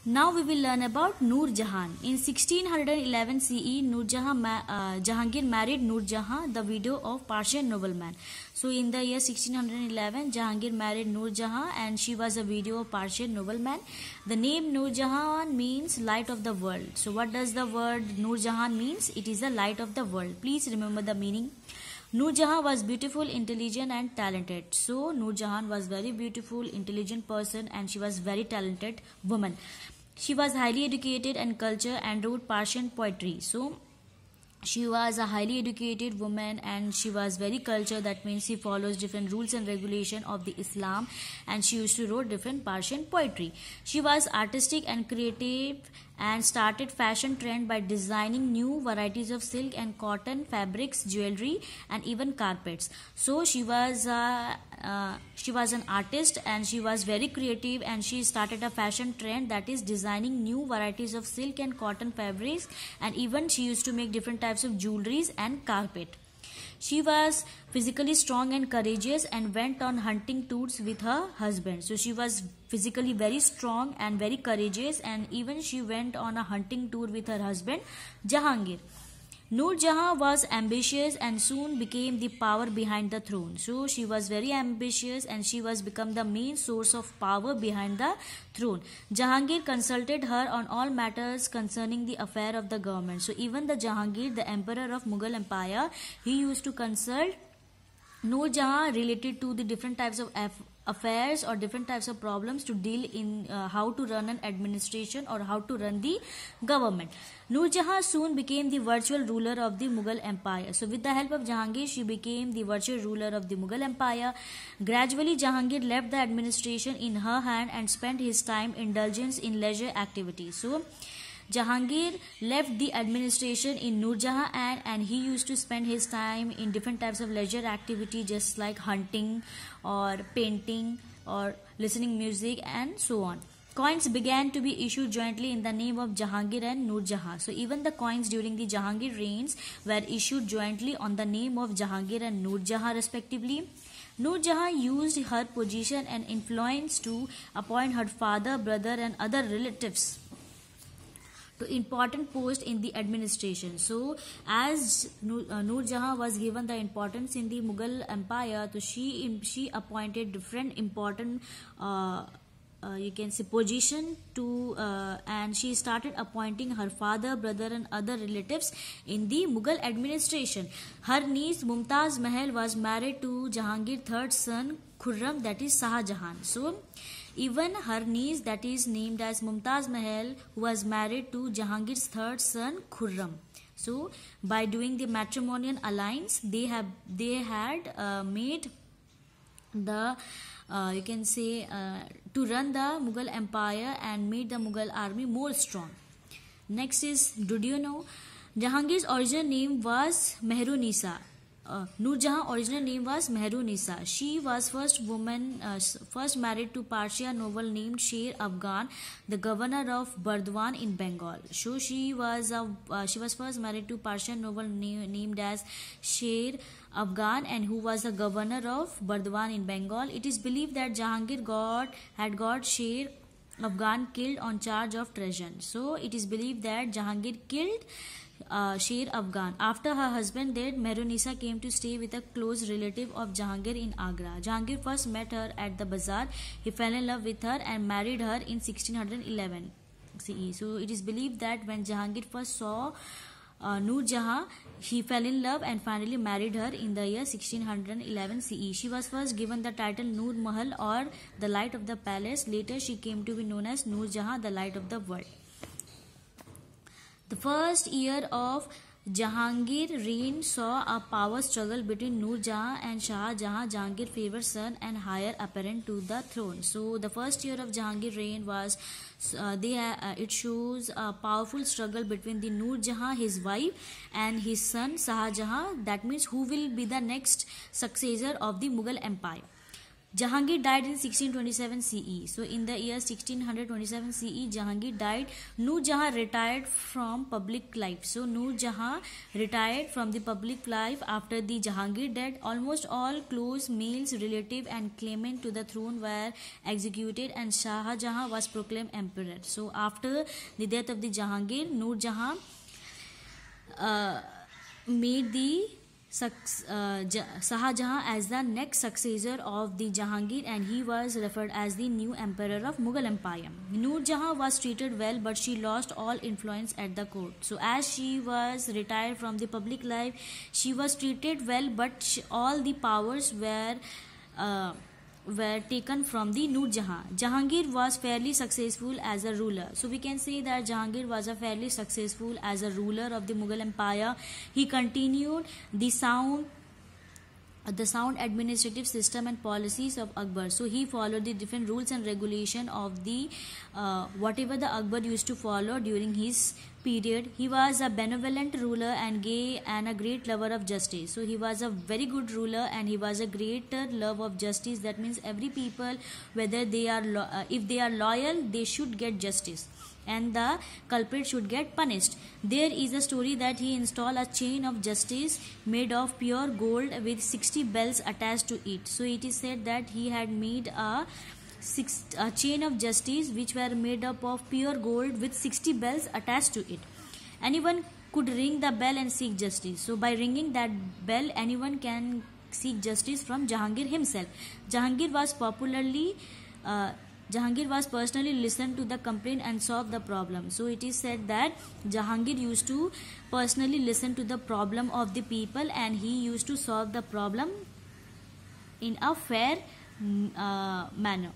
Now we will learn about Noor Jahan. In 1611 CE, Jahangir married Noor Jahan, the widow of Persian nobleman. So in the year 1611, Jahangir married Noor Jahan and she was a widow of Persian nobleman. The name Noor Jahan means light of the world. So what does the word Noor Jahan means? It is the light of the world. Please remember the meaning. Noor Jahan was beautiful, intelligent and talented. So Noor Jahan was very beautiful, intelligent person and she was very talented woman. She was highly educated and cultured and wrote Persian poetry. So she was a highly educated woman and she was very cultured. That means she follows different rules and regulation of the Islam, and she used to write different Persian poetry. She was artistic and creative and started fashion trend by designing new varieties of silk and cotton fabrics, jewelry and even carpets. So she was an artist and she was very creative, and she started a fashion trend, that is designing new varieties of silk and cotton fabrics, and even she used to make different types of jewelries and carpet. She was physically strong and courageous and went on hunting tours with her husband. So she was physically very strong and very courageous, and even she went on a hunting tour with her husband Jahangir. Noor Jahan was ambitious and soon became the power behind the throne. So she was very ambitious and she was become the main source of power behind the throne. Jahangir consulted her on all matters concerning the affair of the government. So even the Jahangir, the emperor of Mughal Empire, he used to consult Noor Jahan related to the different types of affairs or different types of problems to deal in how to run an administration or how to run the government. Noor Jahan soon became the virtual ruler of the Mughal Empire. So with the help of Jahangir, she became the virtual ruler of the Mughal Empire. Gradually, Jahangir left the administration in her hand and spent his time indulgence in leisure activities. So Jahangir left the administration in Noor Jahan and he used to spend his time in different types of leisure activity, just like hunting or painting or listening music and so on. Coins began to be issued jointly in the name of Jahangir and Noor Jahan. So even the coins during the Jahangir reigns were issued jointly on the name of Jahangir and Noor Jahan respectively. Noor Jahan used her position and influence to appoint her father, brother and other relatives to important post in the administration. So as Noor Jahan was given the importance in the Mughal Empire, so she appointed different important you can say position to and she started appointing her father, brother and other relatives in the Mughal administration. Her niece Mumtaz Mahal was married to Jahangir's third son Khurram, that is Shah Jahan. So even her niece, that is named as Mumtaz Mahal, who was married to Jahangir's third son Khurram. So by doing the matrimonial alliance, they had made the you can say to run the Mughal Empire and made the Mughal army more strong. Next is, did you know Jahangir's original name was Mehrunisa? Noor Jahan original name was Mehrunisa. She was first married to Persian noble named Sher Afghan, the governor of Burdwan in Bengal. So she was first married to Persian noble named as Sher Afghan, and who was the governor of Burdwan in Bengal. It is believed that Jahangir had got Sher Afghan killed on charge of treason. So it is believed that Jahangir killed Sher Afghan. After her husband died, Mehrunisa came to stay with a close relative of Jahangir in Agra. Jahangir first met her at the bazaar. He fell in love with her and married her in 1611 CE. So it is believed that when Jahangir first saw Noor Jahan, he fell in love and finally married her in the year 1611 CE. She was first given the title Noor Mahal, or the light of the palace. Later she came to be known as Noor Jahan, the light of the world. The first year of Jahangir reign saw a power struggle between Noor Jahan and Shah Jahan, Jahangir's favorite son and heir apparent to the throne. So the first year of Jahangir reign was it shows a powerful struggle between the Noor Jahan, his wife, and his son Shah Jahan. That means who will be the next successor of the Mughal Empire. Jahangir died in 1627 CE. So in the year 1627 CE, Jahangir died. Noor Jahan retired from public life. So Noor Jahan retired from the public life after the Jahangir death. Almost all close males, relative and claimant to the throne were executed, and Shah Jahan was proclaimed emperor. So after the death of the Jahangir, Noor Jahan made the Shah Jahan as the next successor of the Jahangir, and he was referred as the new emperor of Mughal Empire. Noor Jahan was treated well, but she lost all influence at the court. So as she was retired from the public life, she was treated well, but all the powers were taken from the Noor Jahan. Jahangir was fairly successful as a ruler. So we can say that Jahangir was a fairly successful as a ruler of the Mughal Empire. He continued the sound administrative system and policies of Akbar. So he followed the different rules and regulation of the whatever the Akbar used to follow during his period. He was a benevolent ruler and a great lover of justice. So he was a very good ruler and he was a greater love of justice. That means every people, whether they are if they are loyal, they should get justice, and the culprit should get punished. There is a story that he installed a chain of justice made of pure gold with 60 bells attached to it. So it is said that he had made a chain of justice which were made up of pure gold with 60 bells attached to it. Anyone could ring the bell and seek justice. So by ringing that bell, anyone can seek justice from Jahangir himself. Jahangir was personally listened to the complaint and solved the problem. So it is said that Jahangir used to personally listen to the problem of the people, and he used to solve the problem in a fair manner.